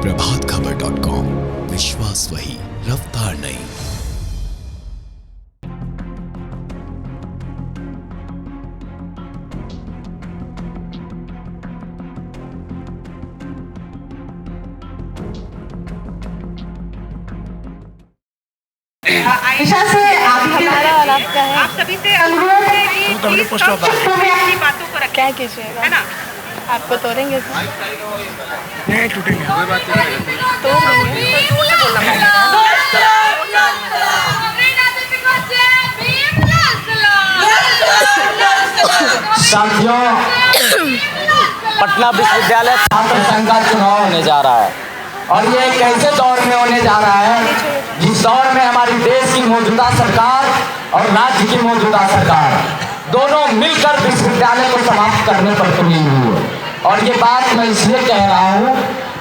प्रभातखबर.com, विश्वास वही, रफ्तार नहीं। आयशा से हमारा और आपका है। आप सभी से अनुरोध है कि प्लीज कम शब्दों में अपनी बातों को रखें, क्या कीजिएगा, है ना? आपको तोड़ेंगे नहीं टूटेंगे, कोई बात नहीं। तोड़ देंगे। तो जोर से बोलना पड़ेगा। साथियों, पटना विश्वविद्यालय छात्र संघ का चुनाव होने जा रहा है और ये एक ऐसे दौर में होने जा रहा है जिस दौर में हमारी देश की मौजूदा सरकार और राज्य की मौजूदा सरकार दोनों मिलकर विश्वविद्यालय को समाप्त करने पर तुली हुई है। और ये बात मैं इसलिए कह रहा हूँ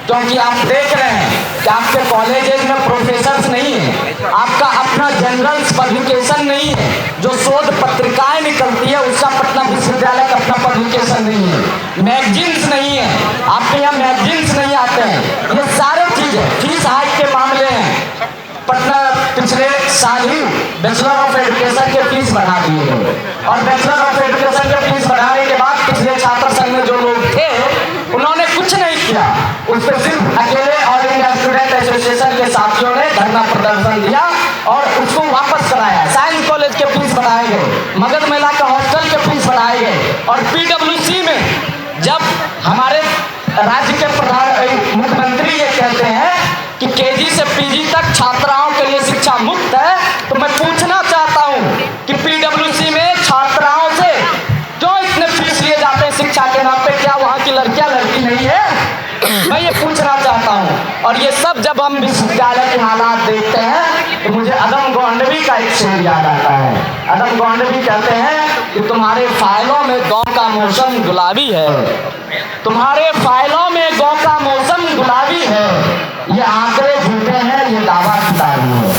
क्योंकि आप देख रहे हैं कि आपके कॉलेजेस में प्रोफेसर्स नहीं है, आपका अपना जनरल्स पब्लिकेशन नहीं है, जो शोध पत्रिकाएं निकलती है उसका पटना विश्वविद्यालय का अपना पब्लिकेशन नहीं है, मैगजीन्स नहीं है, आपके यहाँ मैगजीन्स नहीं आते हैं। ये सारे चीजें फीस हाइक के मामले हैं। पटना पिछले साल ही बैचलर ऑफ एजुकेशन के फीस बढ़ा दिए गए और बैचलर ऑफ एजुकेशन के फीस बढ़ाने के बाद पिछले छात्र संघ में जो लोग थे उन्होंने कुछ नहीं किया, उस पर सिर्फ अकेले ऑल इंडिया स्टूडेंट एसोसिएशन के साथियों ने धरना प्रदर्शन दिया और उसको वापस कराया। साइंस कॉलेज के फीस बढ़ाए गए, मगध महिला का हॉस्टल के फीस बढ़ाए गए और पीडब्ल्यूसी में जब हमारे राज्य के प्रधान मुख्यमंत्री ये कहते हैं कि केजी से पीजी तक छात्राओं के लिए शिक्षा मुफ्त है, तो मैं पूछना चाहता हूँ कि पीडब्ल्यूसी में छात्राओं से क्यों इतने फीस लिए जाते हैं शिक्षा के नाम पे? क्या वहाँ की लड़कियाँ लड़की नहीं है? मैं ये पूछना चाहता हूँ। और ये सब जब हम विश्वविद्यालय के हालात देखते हैं तो मुझे अदम गोंडवी का एक शेर याद आता है। अदम गोंडवी कहते हैं कि तुम्हारे फाइलों में गाँव का मौसम गुलाबी है, तुम्हारे फाइलों में गाँव का मौसम गुलाबी है, ये आंकड़े झूठे हैं, ये दावा किताबी है।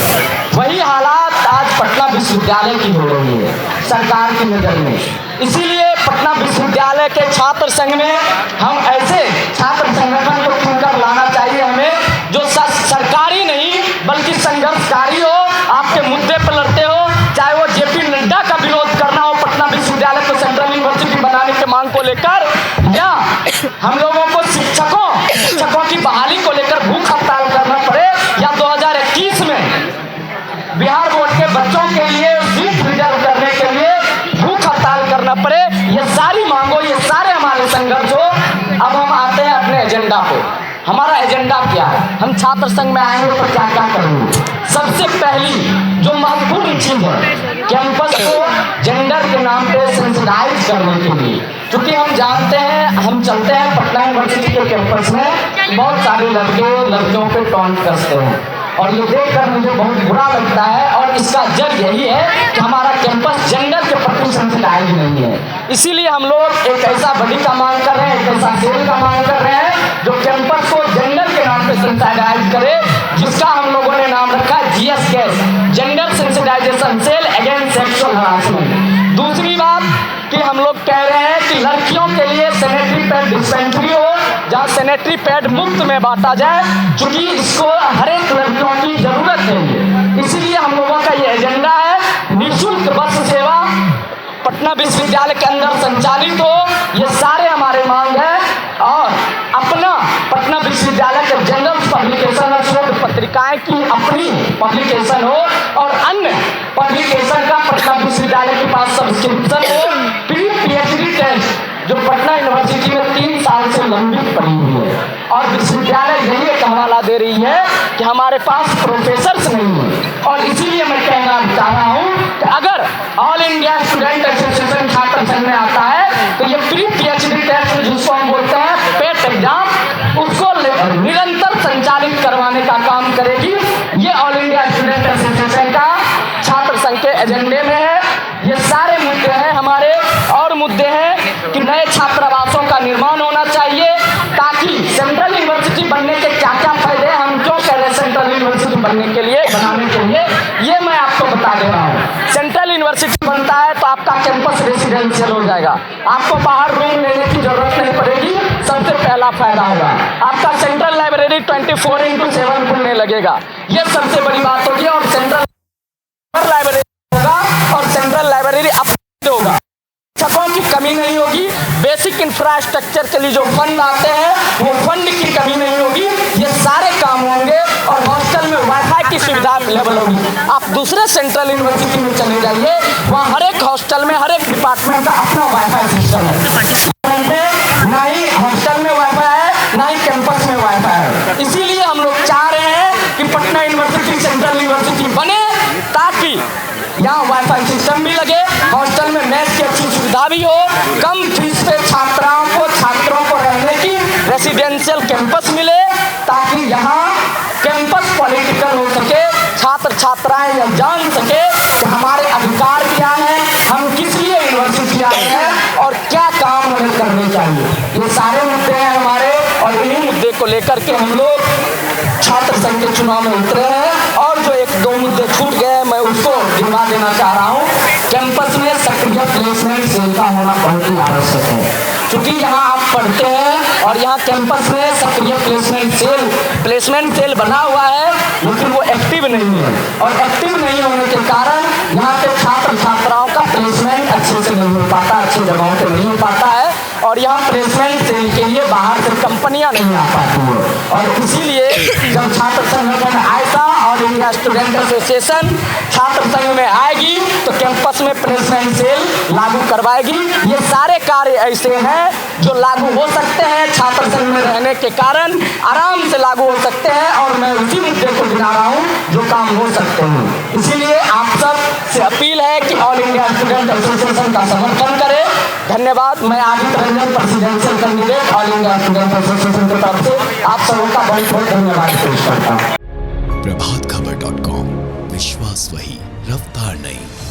वही हालात आज पटना विश्वविद्यालय की हो रही है सरकार की नज़र में। इसीलिए पटना विश्वविद्यालय के छात्र संघ में हम ऐसे छात्र संगठन को चुनकर लाना चाहिए हमें जो सरकारी नहीं बल्कि संघर्षकारी हो, आपके मुद्दे पर लड़ते हो, चाहे वो जेपी नड्डा का विरोध करना हो पटना विश्वविद्यालय को सेंट्रल यूनिवर्सिटी बनाने के मांग को लेकर, या हम लोगों को शिक्षकों की बहाली को लेकर भूख हड़ताल करना पड़े, या 2021 में बिहार बोर्ड के बच्चों के लिए सीट रिजर्व करने के लिए भूख हड़ताल करना पड़े, ये सारी मांगो, ये सारे हमारे संघर्ष हो। अब हम आते हैं अपने एजेंडा पे। हमारा एजेंडा क्या है? हम छात्र संघ में आएंगे तो क्या क्या करेंगे? सबसे पहली जो महत्वपूर्ण चीज है, कैंपस को जेंडर के नाम पे सेंसिटाइज करने के लिए, क्योंकि हम जानते हैं, हम चलते हैं पटना यूनिवर्सिटी के कैंपस में बहुत सारे लड़के लड़कियों पे टॉन्ट करते हैं और ये देखकर मुझे बहुत बुरा लगता है। और इसका जड़ यही है कि हमारा कैंपस जेंडर के प्रति सेंसिटाइज नहीं है। इसीलिए हम लोग एक ऐसा बॉडी का मांग कर रहे हैं, एक ऐसा सेल का मांग कर रहे हैं जो कैंपस को जेंडर के नाम पे सेंसिटाइज करे, जिसका हम लोगों ने नाम रखा है GSCAS, gender sensitization cell against sexual harassment. दूसरी बात कि हम लोग कह रहे हैं कि लड़कियों के लिए सैनिटरी पैड डिस्पेंसरी हो, जहाँ सैनिटरी पैड मुफ्त में बांटा जाए, क्योंकि इसको हर एक लड़कियों की जरूरत है। इसीलिए हम लोगों का ये एजेंडा है निःशुल्क बस सेवा पटना विश्वविद्यालय के अंदर संचालित हो, ये सारे हमारे मांग है। और अपना पटना विश्वविद्यालय के जनरल पब्लिकेशन और शोध पत्रिकाएं की अपनी पब्लिकेशन हो और अन्य पब्लिकेशन का पटना विश्वविद्यालय के पास सब्सक्रिप्शन हो। PhD टेस्ट जो पटना यूनिवर्सिटी में 3 साल से लंबित पड़ी हुई है और विश्वविद्यालय यही एक हवाला दे रही है कि हमारे पास प्रोफेसर्स नहीं है। और इसीलिए मैं कहना चाह रहा हूँ कि अगर ऑल इंडिया स्टूडेंट एसोसिएशन छात्र संघ में आता है तो ये PhD टेस्ट जिसको हम बोलते हैं पेट एग्जाम, उसको निरंतर संचालित करवाने का काम करेगी। ये ऑल इंडिया स्टूडेंट एसोसिएशन का छात्र संघ के एजेंडे में है। ये सारे मुद्दे हैं हमारे। और मुद्दे हैं कि नए छात्रावासों का निर्माण होना चाहिए ताकि सेंट्रल यूनिवर्सिटी बनने के क्या क्या फायदे हैं, हम क्यों कह रहे हैं सेंट्रल यूनिवर्सिटी बनने के लिए, बनाने के लिए, ये मैं आपको बता दे रहा हूँ। सेंट्रल यूनिवर्सिटी बनता है तो आपका कैंपस रेसिडेंशियल हो जाएगा, आपको बाहर रूम लेने की जरूरत नहीं पड़ेगी। सबसे पहला फायदा होगा आपका सेंट्रल लाइब्रेरी लाइब्रेरी 24/7 खुलने लगेगा। ये सबसे बड़ी बात होगी। और सेंट्रल लाइब्रेरी होगा और सेंट्रल लाइब्रेरी अपडेट होगा, शिक्षकों की कमी नहीं होगी, बेसिक इंफ्रास्ट्रक्चर के लिए जो फंड आते हैं वो फंड की कमी नहीं होगी, ये सारे काम होंगे। और हॉस्टल में वाईफाई की सुविधा अवेलेबल होगी। आप दूसरे सेंट्रल यूनिवर्सिटी में चले जाइए, वहाँ हर एक हॉस्टल में हर एक डिपार्टमेंट का अपना वाईफाई सिस्टम है। ना ही हॉस्टल में वाईफाई है, ना ही कैंपस में वाईफाई है। इसीलिए हम लोग चाह रहे हैं कि पटना यूनिवर्सिटी सेंट्रल यूनिवर्सिटी बने, ताकि यहाँ वाईफाई सिस्टम भी लगे, हॉस्टल में मेस की अच्छी सुविधा भी हो, कम फीस पे छात्रों को रहने की रेसिडेंशियल कैंपस मिले, ताकि यहाँ कैंपस पॉलिटिकल हो सके, छात्र छात्राएं यह जान सके कि हमारे अधिकार क्या हैं, हम किस लिए यूनिवर्सिटी आए हैं और क्या काम हमें करने चाहिए। ये सारे मुद्दे हैं हमारे, और इन्हीं मुद्दे को लेकर के हम लोग छात्र संघ के चुनाव में उतरे हैं। और जो 1-2 मुद्दे छूट गए मैं उसको गिनवा देना चाह रहा हूँ। कैंपस में सक्रिय प्लेसमेंट सेल का होना बहुत ही आवश्यक है, क्योंकि यहाँ आप पढ़ते हैं और यहाँ कैंपस में सक्रिय प्लेसमेंट सेल बना हुआ है, लेकिन वो एक्टिव नहीं है। और एक्टिव नहीं होने के कारण यहाँ के छात्र छात्राओं का प्लेसमेंट अच्छे से नहीं हो पाता, अच्छी जगहों पर नहीं हो पाता है। और यहाँ प्लेसमेंट सेल के लिए बाहर से कंपनियां नहीं आ पाती हैं। और इसीलिए जब छात्र संगठन आएगा और इंडिया स्टूडेंट एसोसिएशन छात्र संघ में आएगी तो कैंपस में प्लेसमेंट सेल लागू करवाएगी। ये सारे कार्य ऐसे हैं जो लागू हो सकते हैं, छात्र संघ में रहने के कारण आराम से लागू हो सकते हैं। और मैं उसी मुद्दे को गिना रहा हूँ जो काम हो सकते हैं। इसीलिए आप सब से अपील है कि ऑल इंडिया स्टूडेंट एसोसिएशन का समर्थन करें। धन्यवाद। मैं Aditya Ranjan, presidential candidate all India student association की तरफ से आप सबों का बहुत बहुत धन्यवाद पेश करता हूँ। प्रभातखबर.com, विश्वास वही, रफ्तार नहीं।